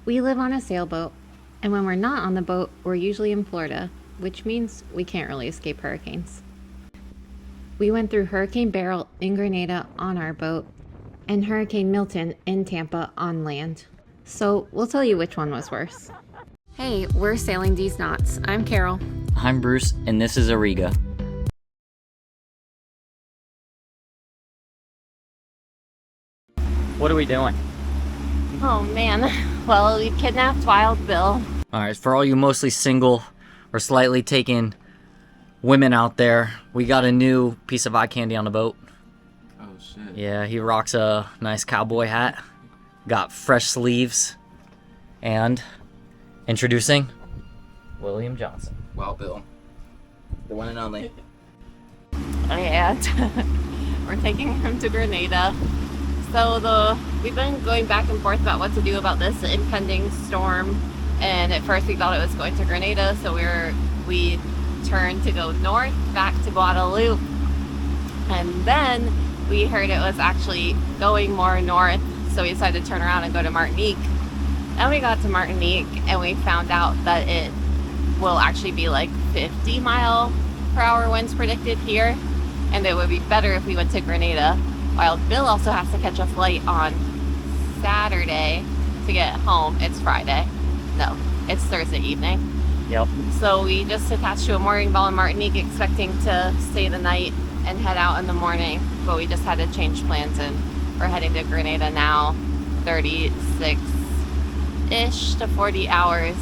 We live on a sailboat, and when we're not on the boat, we're usually in Florida, which means we can't really escape hurricanes. We went through Hurricane Beryl in Grenada on our boat, and Hurricane Milton in Tampa on land. So we'll tell you which one was worse. Hey, we're Sailing These Knots. I'm Carol. I'm Bruce, and this is Ariga. What are we doing? Oh man, well, we kidnapped Wild Bill. Alright, for all you mostly single or slightly taken women out there, we got a new piece of eye candy on the boat. Oh shit. Yeah, he rocks a nice cowboy hat, got fresh sleeves, and introducing William Johnson. Wild Bill. The one and only. And we're taking him to Grenada. So we've been going back and forth about what to do about this impending storm. And at first we thought it was going to Grenada, so we turned to go north back to Guadalupe. And then we heard it was actually going more north, so we decided to turn around and go to Martinique. And we got to Martinique and we found out that it will actually be like 50-mile-per-hour winds predicted here, and it would be better if we went to Grenada. While Bill also has to catch a flight on Saturday to get home. It's Friday. No, it's Thursday evening. Yep. So we just attached to a mooring ball in Martinique, expecting to stay the night and head out in the morning. But we just had to change plans, and we're heading to Grenada now. 36-ish to 40 hours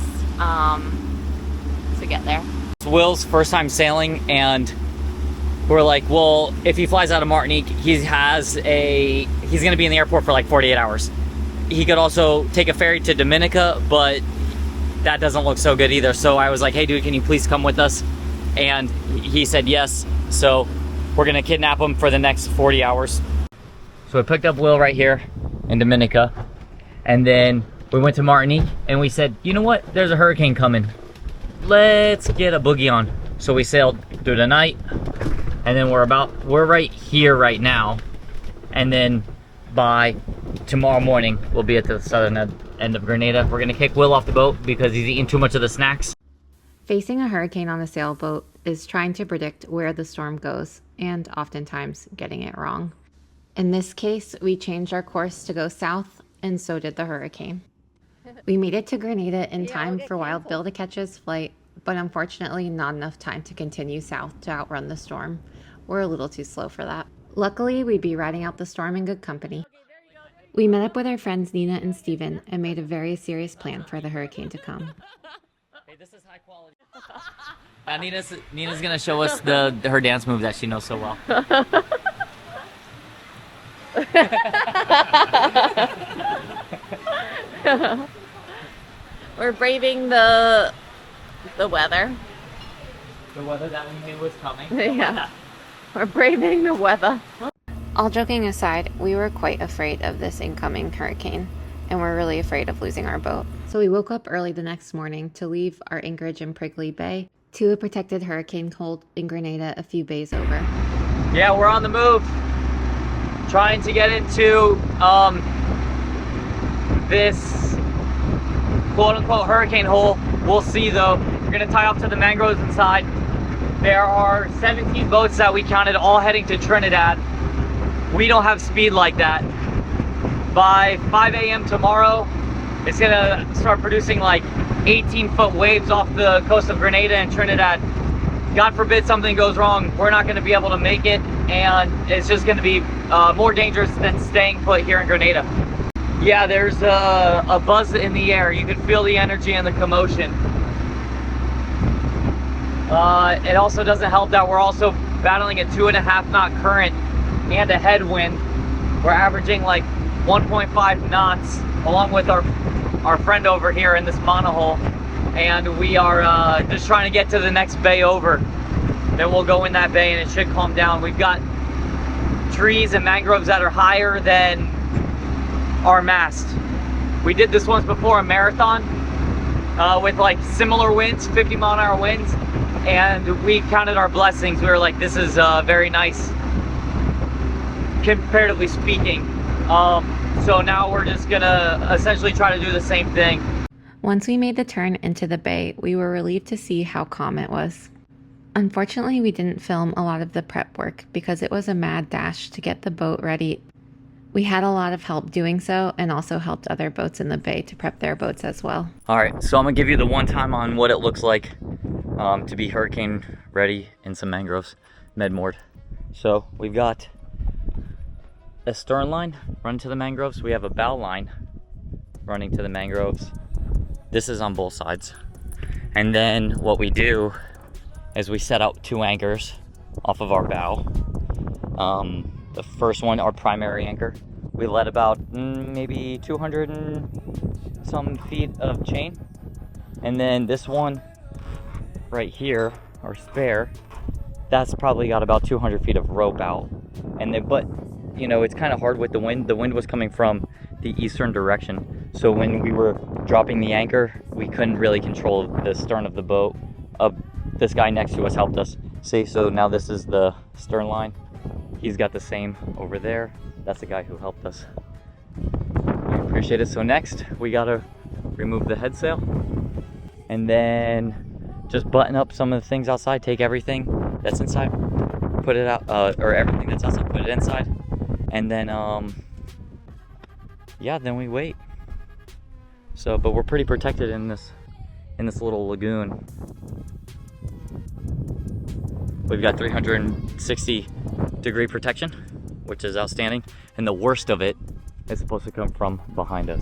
to get there. It's Will's first time sailing, and we're like, well, if he flies out of Martinique, he's gonna be in the airport for like 48 hours. He could also take a ferry to Dominica, but that doesn't look so good either. So I was like, hey dude, can you please come with us? And he said yes. So we're gonna kidnap him for the next 40 hours. So we picked up Will right here in Dominica, and then we went to Martinique and we said, you know what? There's a hurricane coming. Let's get a boogie on. So we sailed through the night, and then we're right here right now. And then by tomorrow morning, we'll be at the southern end of Grenada. We're gonna kick Will off the boat because he's eating too much of the snacks. Facing a hurricane on a sailboat is trying to predict where the storm goes, and oftentimes getting it wrong. In this case, we changed our course to go south, and so did the hurricane. We made it to Grenada in time for Wild Bill to catch his flight, but unfortunately not enough time to continue south to outrun the storm. We're a little too slow for that. Luckily, we'd be riding out the storm in good company. We met up with our friends Nina and Steven and made a very serious plan for the hurricane to come. Hey, this is high quality. Nina's gonna show us her dance move that she knows so well. We're braving the weather. The weather that we knew was coming. Yeah. We're braving the weather. All joking aside, we were quite afraid of this incoming hurricane, and we're really afraid of losing our boat. So we woke up early the next morning to leave our anchorage in Prickly Bay to a protected hurricane hold in Grenada a few bays over. Yeah, we're on the move. Trying to get into this quote-unquote hurricane hole. We'll see though. We're gonna tie off to the mangroves inside. There are 17 boats that we counted, all heading to Trinidad. We don't have speed like that. By 5 a.m. tomorrow, it's gonna start producing like 18-foot waves off the coast of Grenada and Trinidad. God forbid something goes wrong, we're not gonna be able to make it, and it's just gonna be more dangerous than staying put here in Grenada. Yeah, there's a buzz in the air. You can feel the energy and the commotion. It also doesn't help that we're also battling a 2.5 knot current and a headwind. We're averaging like 1.5 knots along with our friend over here in this monohull, and we are just trying to get to the next bay over. Then we'll go in that bay and it should calm down. We've got trees and mangroves that are higher than our mast. We did this once before, a marathon with like similar winds, 50-mile-an-hour winds, and we counted our blessings. We were like, this is very nice, comparatively speaking. So now we're just gonna essentially try to do the same thing. Once we made the turn into the bay, we were relieved to see how calm it was. Unfortunately, we didn't film a lot of the prep work because it was a mad dash to get the boat ready. We had a lot of help doing so and also helped other boats in the bay to prep their boats as well. All right, so I'm gonna give you the one time on what it looks like to be hurricane ready in some mangroves, med-moored. So we've got a stern line running to the mangroves. We have a bow line running to the mangroves. This is on both sides. And then what we do is we set out 2 anchors off of our bow. The first one, our primary anchor, we let about maybe 200 and some feet of chain. And then this one right here, our spare, that's probably got about 200 feet of rope out. And then, but you know, it's kind of hard with the wind. The wind was coming from the eastern direction. So when we were dropping the anchor, we couldn't really control the stern of the boat. This guy next to us helped us. See, so now this is the stern line. He's got the same over there. That's the guy who helped us. We appreciate it. So next, we gotta remove the head sail and then just button up some of the things outside, take everything that's inside, put it out, or everything that's outside, put it inside. And then, yeah, then we wait. So, but we're pretty protected in this little lagoon. We've got 360-degree protection, which is outstanding. And the worst of it is supposed to come from behind us.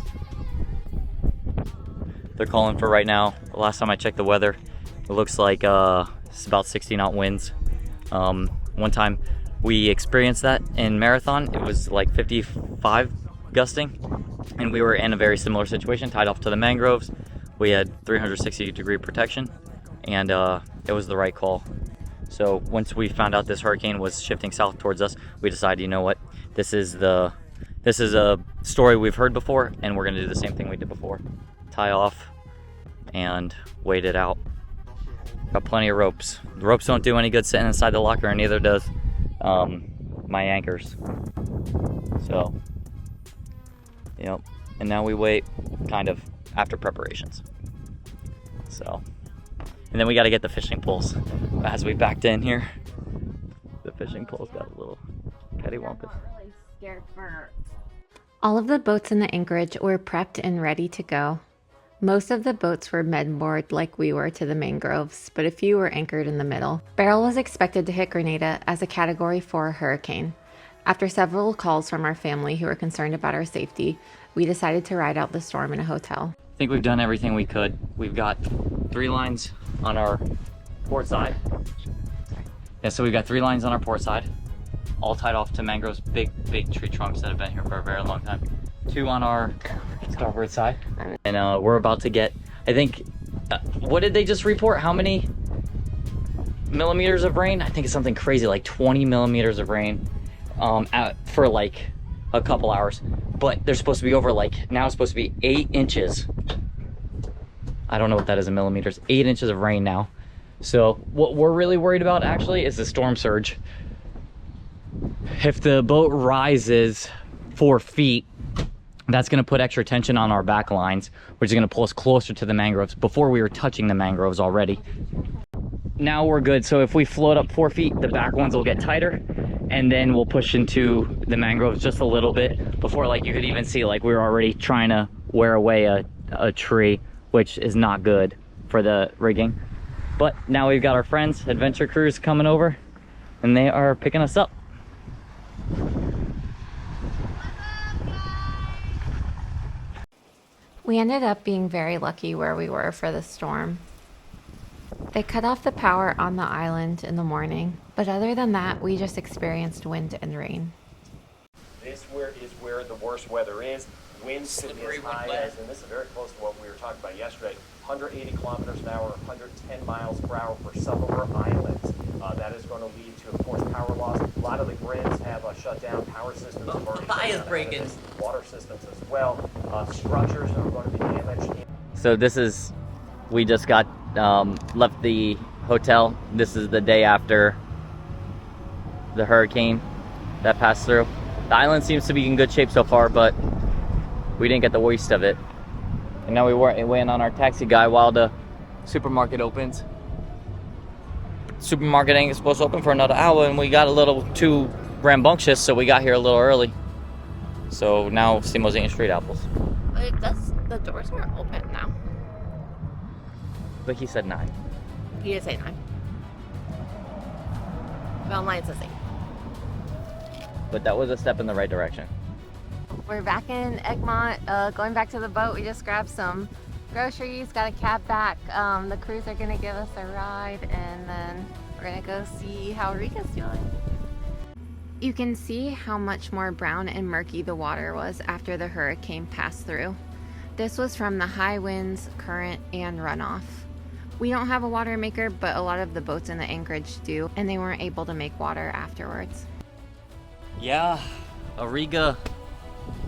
They're calling for right now. The last time I checked the weather, it looks like it's about 60-knot winds. One time we experienced that in Marathon. It was like 55 gusting, and we were in a very similar situation, tied off to the mangroves. We had 360-degree protection, and it was the right call. So once we found out this hurricane was shifting south towards us, we decided, you know what, this is a story we've heard before, and we're gonna do the same thing we did before. Tie off and wait it out. Got plenty of ropes. The ropes don't do any good sitting inside the locker, and neither does my anchors. So, yep. And now we wait, kind of, after preparations. So, and then we got to get the fishing poles. As we backed in here, the fishing poles got a little cattywampus. Really scared for. All of the boats in the anchorage were prepped and ready to go. Most of the boats were med-moored like we were to the mangroves, but a few were anchored in the middle. Beryl was expected to hit Grenada as a Category 4 hurricane. After several calls from our family who were concerned about our safety, we decided to ride out the storm in a hotel. I think we've done everything we could. We've got 3 lines on our port side. Yeah, so we've got 3 lines on our port side, all tied off to mangroves, big tree trunks that have been here for a very long time. 2 on our starboard side, and we're about to get, I think, what did they just report? How many millimeters of rain? I think it's something crazy, like 20 millimeters of rain for like a couple hours. But they're supposed to be over, like, now it's supposed to be 8 inches. I don't know what that is in millimeters. 8 inches of rain now. So what we're really worried about actually is the storm surge. If the boat rises 4 feet, that's going to put extra tension on our back lines, which is going to pull us closer to the mangroves. Before we were touching the mangroves already. Now we're good. So if we float up 4 feet, the back ones will get tighter, and then we'll push into the mangroves just a little bit. Before, like, you could even see, like, we were already trying to wear away a tree, which is not good for the rigging. But now we've got our friends, Adventure Cruise, coming over, and they are picking us up. We ended up being very lucky where we were for the storm. They cut off the power on the island in the morning, but other than that, we just experienced wind and rain. This is where the worst weather is. Winds could be as high as, and this is very close to what we were talking about yesterday, 180 kilometers an hour, 110 miles per hour for some of our islands. That is going to lead to, of course, power loss. A lot of the grids have shut down. Power systems have already shut down. Water systems as well. Structures are going to be damaged. So this is, we just got left the hotel. This is the day after the hurricane that passed through. The island seems to be in good shape so far, but we didn't get the worst of it. And now we wait on our taxi guy while the supermarket opens. Supermarket ain't supposed to open for another hour, and we got a little too rambunctious, so we got here a little early. So now Simo's eating street apples. But the doors are open now. But he said 9. He did say 9. But online it says 8. But that was a step in the right direction. We're back in Egmont, going back to the boat. We just grabbed some groceries, got a cab back. The crews are gonna give us a ride, and then we're gonna go see how Rika's doing. You can see how much more brown and murky the water was after the hurricane passed through. This was from the high winds, current, and runoff. We don't have a water maker, but a lot of the boats in the anchorage do, and they weren't able to make water afterwards. Yeah, Ariga,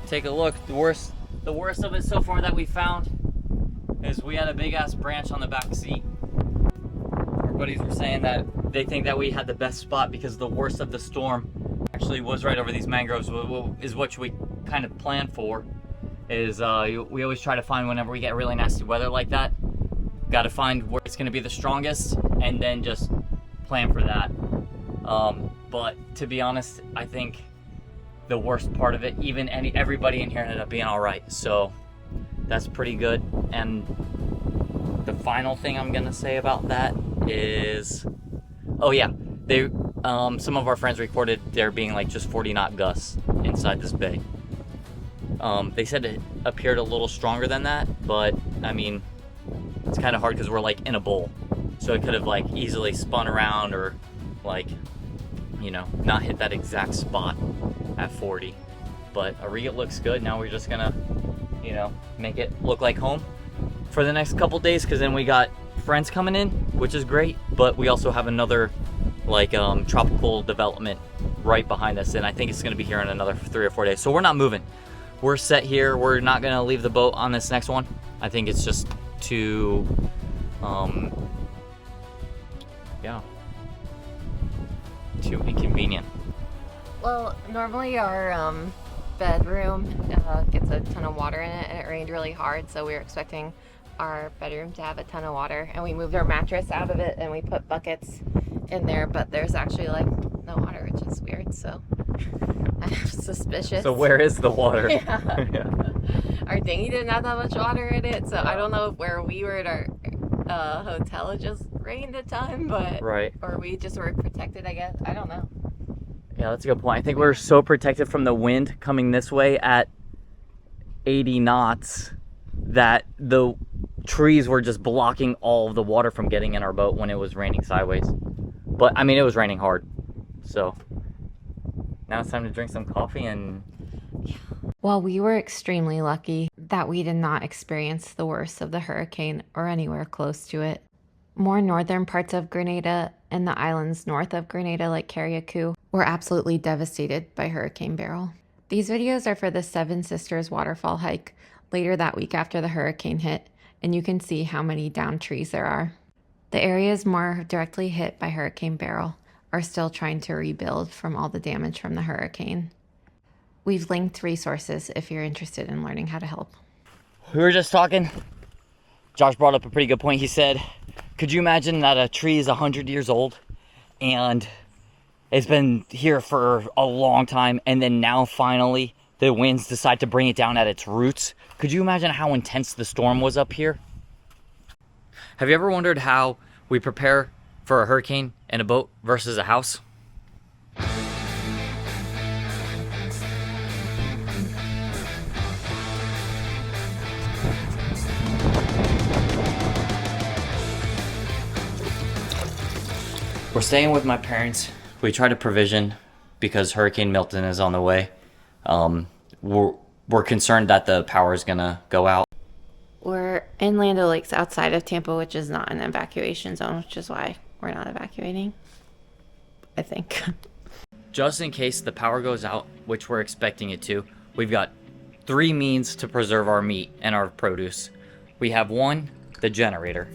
take a look. The worst of it so far that we found is we had a big ass branch on the back seat. Our buddies were saying that they think that we had the best spot because the worst of the storm actually was right over these mangroves, is what we kind of planned for. Is we always try to find, whenever we get really nasty weather like that, got to find where it's going to be the strongest and then just plan for that. But to be honest, I think the worst part of it, everybody in here ended up being all right. So that's pretty good. And the final thing I'm gonna say about that is, oh yeah, some of our friends recorded there being like just 40 knot gusts inside this bay. They said it appeared a little stronger than that, but I mean, it's kind of hard because we're like in a bowl, so it could have like easily spun around or like, you know, not hit that exact spot at 40. But Ariga looks good. Now we're just gonna, you know, make it look like home for the next couple days, because then we got friends coming in, which is great, but we also have another like tropical development right behind us, and I think it's gonna be here in another 3 or 4 days. So we're not moving. We're set here. We're not gonna leave the boat on this next one. I think it's just too too inconvenient. Well, normally our bedroom gets a ton of water in it, and it rained really hard, so we were expecting our bedroom to have a ton of water, and we moved our mattress out of it and we put buckets in there, but there's actually like no water, which is weird, so I'm suspicious. So where is the water? Yeah. Yeah. Our dinghy didn't have that much water in it, so I don't know if where we were at our hotel it just rained a ton, but Right. or we just were protected, I guess. I don't know. Yeah, that's a good point. I think we're so protected from the wind coming this way at 80 knots that the trees were just blocking all of the water from getting in our boat when it was raining sideways. But I mean, it was raining hard. So now it's time to drink some coffee and... Well, we were extremely lucky that we did not experience the worst of the hurricane or anywhere close to it. More northern parts of Grenada and the islands north of Grenada, like Carriacou, were absolutely devastated by Hurricane Beryl. These videos are for the Seven Sisters waterfall hike later that week after the hurricane hit, and you can see how many downed trees there are. The areas more directly hit by Hurricane Beryl are still trying to rebuild from all the damage from the hurricane. We've linked resources if you're interested in learning how to help. We were just talking. Josh brought up a pretty good point. He said, could you imagine that a tree is 100 years old and it's been here for a long time, and then now finally the winds decide to bring it down at its roots? Could you imagine how intense the storm was up here? Have you ever wondered how we prepare for a hurricane in a boat versus a house? We're staying with my parents. We try to provision because Hurricane Milton is on the way. We're concerned that the power is gonna go out. We're in Land O'Lakes outside of Tampa, which is not an evacuation zone, which is why we're not evacuating, I think. Just in case the power goes out, which we're expecting it to, we've got 3 means to preserve our meat and our produce. We have 1, the generator.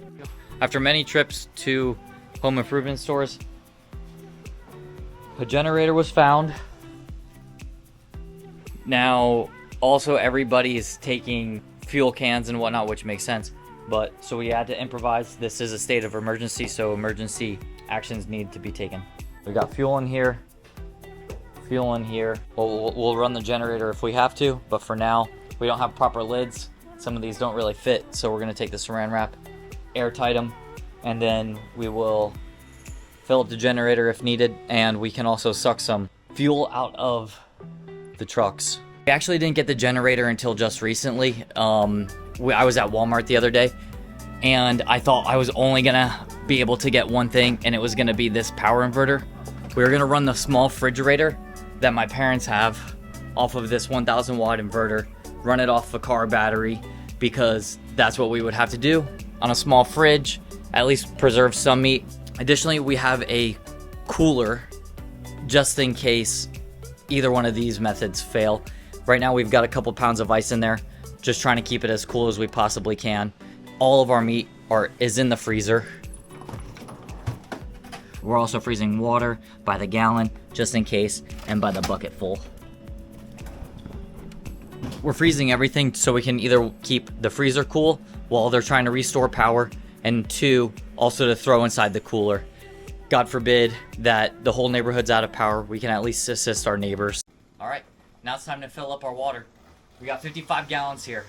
After many trips to home improvement stores, a generator was found. Now, also everybody is taking fuel cans and whatnot, which makes sense. But so we had to improvise. This is a state of emergency, so emergency actions need to be taken. We got fuel in here, fuel in here. We'll run the generator if we have to, but for now, we don't have proper lids. Some of these don't really fit, so we're gonna take the saran wrap, airtight them, and then we will fill up the generator if needed, and we can also suck some fuel out of the trucks. We actually didn't get the generator until just recently. I was at Walmart the other day, and I thought I was only gonna be able to get one thing, and it was gonna be this power inverter. We were gonna run the small refrigerator that my parents have off of this 1,000 watt inverter, run it off a car battery, because that's what we would have to do on a small fridge, at least preserve some meat. Additionally, we have a cooler just in case either one of these methods fail. Right now we've got a couple pounds of ice in there, just trying to keep it as cool as we possibly can. All of our meat is in the freezer. We're also freezing water by the gallon, just in case, and by the bucket full. We're freezing everything so we can either keep the freezer cool while they're trying to restore power, and 2, also to throw inside the cooler. God forbid that the whole neighborhood's out of power, we can at least assist our neighbors. All right, now it's time to fill up our water. We got 55 gallons here.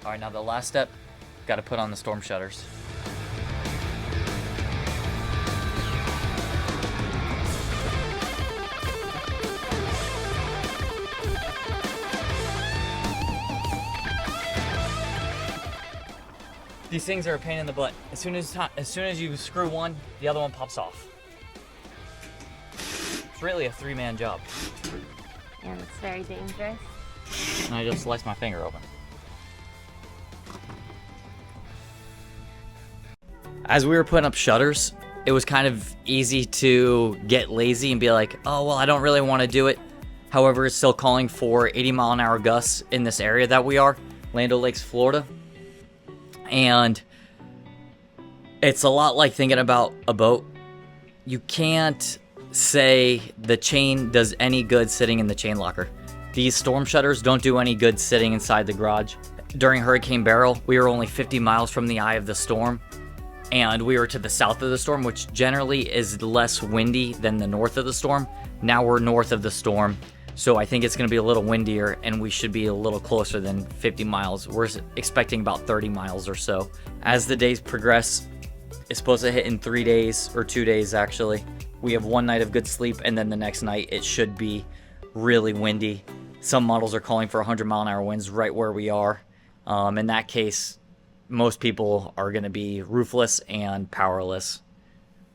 All right, now the last step, got to put on the storm shutters. These things are a pain in the butt. As soon as you screw one, the other one pops off. It's really a 3-man job. And it's very dangerous. And I just sliced my finger open. As we were putting up shutters, it was kind of easy to get lazy and be like, oh, well, I don't really want to do it. However, it's still calling for 80-mile-an-hour gusts in this area that we are, Land O'Lakes, Florida. And it's a lot like thinking about a boat. You can't say the chain does any good sitting in the chain locker. These storm shutters don't do any good sitting inside the garage. During Hurricane Beryl, we were only 50 miles from the eye of the storm, and we were to the south of the storm, which generally is less windy than the north of the storm. Now we're north of the storm, so I think it's going to be a little windier, and we should be a little closer than 50 miles. We're expecting about 30 miles or so. As the days progress, it's supposed to hit in 3 days, or 2 days actually. We have one night of good sleep, and then the next night it should be really windy. Some models are calling for 100-mile-an-hour winds right where we are. In that case, most people are going to be roofless and powerless.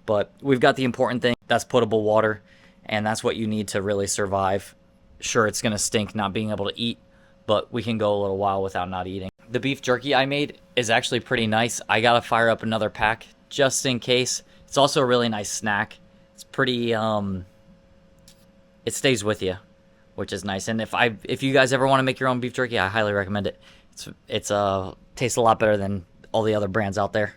But we've got the important thing, that's potable water, and that's what you need to really survive. Sure, it's going to stink not being able to eat, but we can go a little while without not eating. The beef jerky I made is actually pretty nice. I got to fire up another pack just in case. It's also a really nice snack. It's pretty, it stays with you, which is nice. And if you guys ever want to make your own beef jerky, I highly recommend it. It's tastes a lot better than all the other brands out there.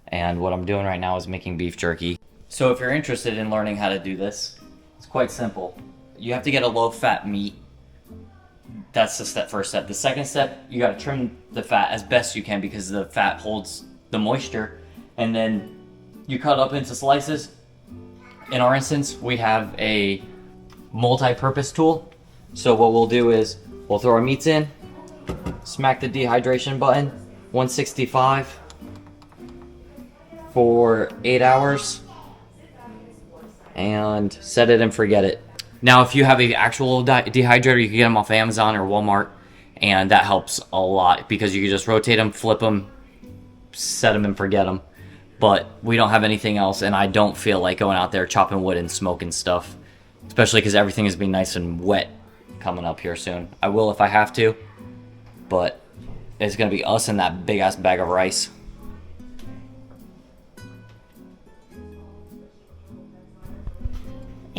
And what I'm doing right now is making beef jerky. So if you're interested in learning how to do this, it's quite simple. You have to get a low-fat meat. That's the first step. The second step, you got to trim the fat as best you can because the fat holds the moisture. And then you cut up into slices. In our instance, we have a multi-purpose tool. So what we'll do is we'll throw our meats in, smack the dehydration button, 165 for 8 hours, and set it and forget it. Now, if you have an actual dehydrator, you can get them off Amazon or Walmart, and that helps a lot because you can just rotate them, flip them, set them and forget them. But we don't have anything else, and I don't feel like going out there chopping wood and smoking stuff, especially because everything is being nice and wet coming up here soon. I will if I have to, but it's going to be us and that big-ass bag of rice.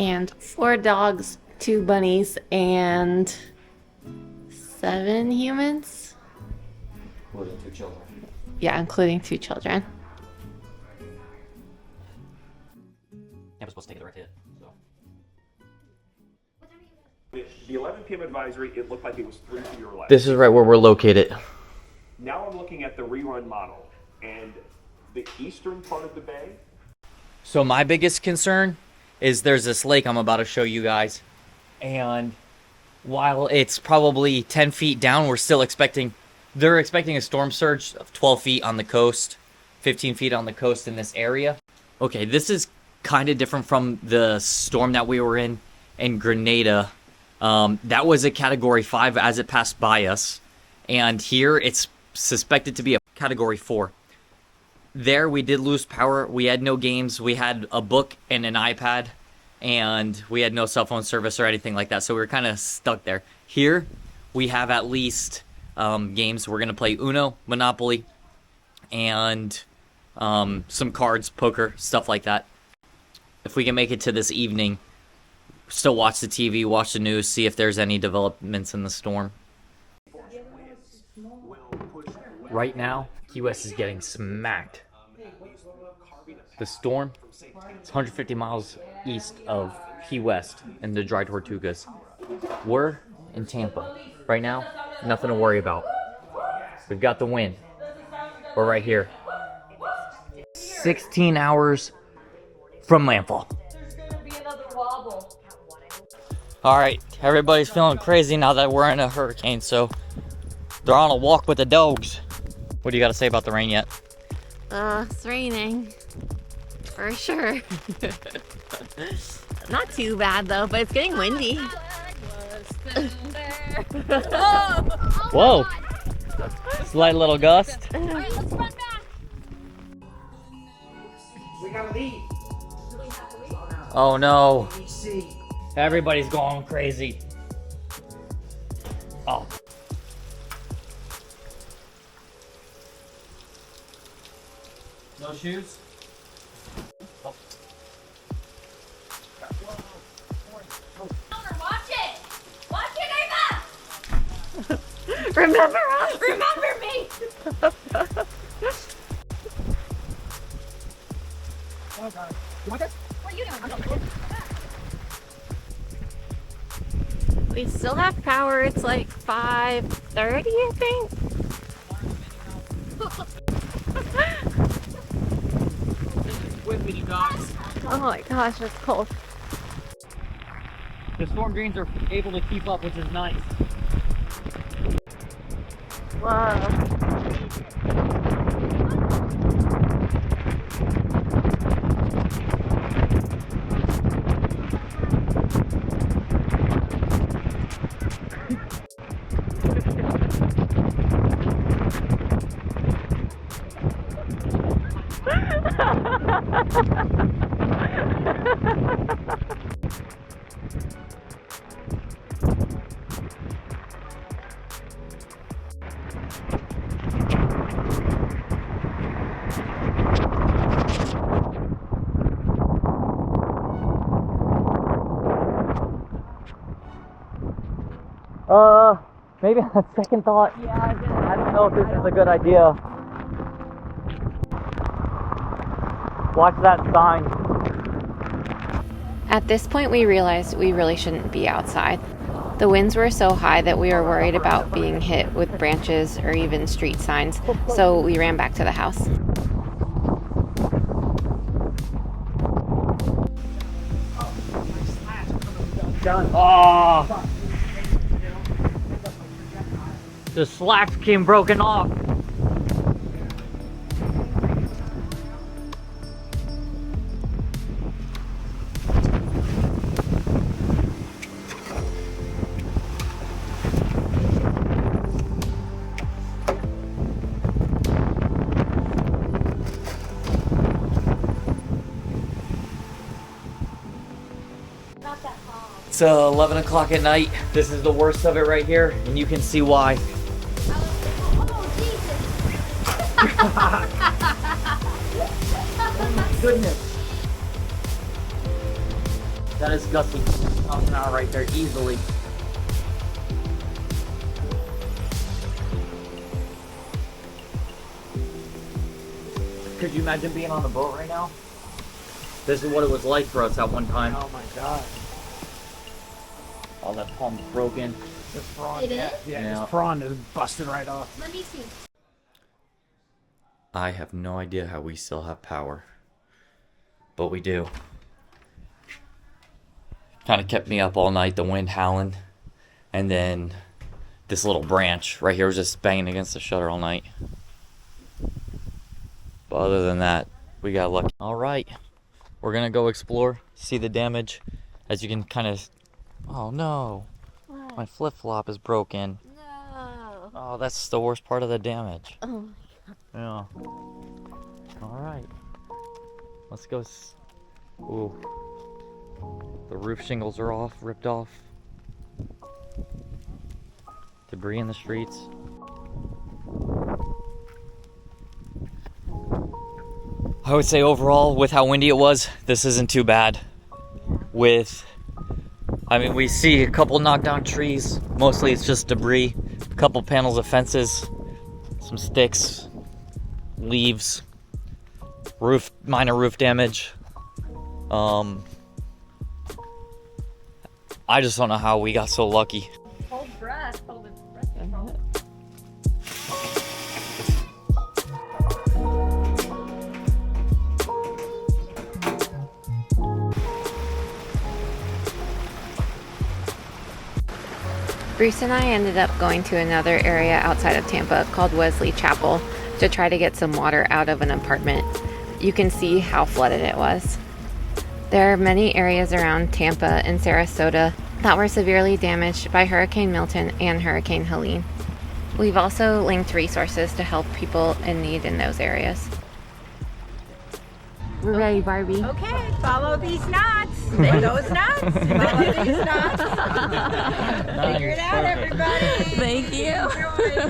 and 4 dogs, 2 bunnies, and 7 humans. Including 2 children. Yeah, including 2 children. Tampa's supposed to take a direct hit. So. The 11 p.m. advisory, it looked like it was 3 to your left. This is right where we're located. Now I'm looking at the rerun model, and the eastern part of the bay. So my biggest concern is there's this lake I'm about to show you guys. And while it's probably 10 feet down, they're expecting a storm surge of 12 feet on the coast, 15 feet on the coast in this area. Okay, this is kind of different from the storm that we were in Grenada. That was a Category 5 as it passed by us. And here it's suspected to be a Category 4. There we did lose power. We had no games. We had a book and an iPad. And we had no cell phone service or anything like that. So we were kind of stuck there. Here we have at least games. We're going to play Uno, Monopoly, and some cards, poker, stuff like that. If we can make it to this evening, still watch the TV, watch the news, see if there's any developments in the storm. Right now, Key West is getting smacked. The storm is 150 miles east of Key West in the Dry Tortugas. We're in Tampa. Right now, nothing to worry about. We've got the wind. We're right here. 16 hours from landfall. There's gonna be another wobble. Alright, everybody's feeling crazy now that we're in a hurricane, so they're on a walk with the dogs. What do you got to say about the rain yet? It's raining. For sure. Not too bad though, but it's getting windy. Whoa! Slight little gust. Alright, let's run back. We gotta leave. Oh no. See. Everybody's going crazy. Oh. No shoes? Oh. Watch it! Watch it, Ava! Remember us? Remember me! Oh god. You want this? What are you doing? We still have power. It's like 5:30, I think. With me, you guys. Oh my gosh, it's cold. The storm drains are able to keep up, which is nice. Whoa. Maybe on second thought. Yeah, I don't know if this is a good idea. Watch that sign. At this point, we realized we really shouldn't be outside. The winds were so high that we were worried about being hit with branches or even street signs, so we ran back to the house. Done. Oh. The slacks came broken off. It's 11 o'clock at night. This is the worst of it right here, and you can see why. Goodness. That is gusting miles an hour right there, easily. Could you imagine being on the boat right now? This is what it was like for us at one time. Oh my god. All that palm's broken. This prawn. It Yeah, is? yeah, Yeah. this prawn is busted right off. Let me see. I have no idea how we still have power. But we do. Kind of kept me up all night, the wind howling. And then this little branch right here was just banging against the shutter all night. But other than that, we got lucky. All right, we're gonna go explore, see the damage. As you can kind of, oh no, What? my flip-flop is broken. No. Oh, that's the worst part of the damage. Oh. Yeah. All right, let's go. Ooh, the roof shingles are off, ripped off. Debris in the streets. I would say overall, with how windy it was, this isn't too bad. I mean, we see a couple knocked down trees. Mostly it's just debris. A couple panels of fences, some sticks, leaves, minor roof damage. I just don't know how we got so lucky. Hold breath. Hold it. Bruce and I ended up going to another area outside of Tampa called Wesley Chapel to try to get some water out of an apartment. You can see how flooded it was. There are many areas around Tampa and Sarasota that were severely damaged by Hurricane Milton and Hurricane Helene. We've also linked resources to help people in need in those areas. We're ready, Barbie. Okay, follow these knots. Those knots. Follow these knots. Figure it out, everybody. Thank you. Enjoy.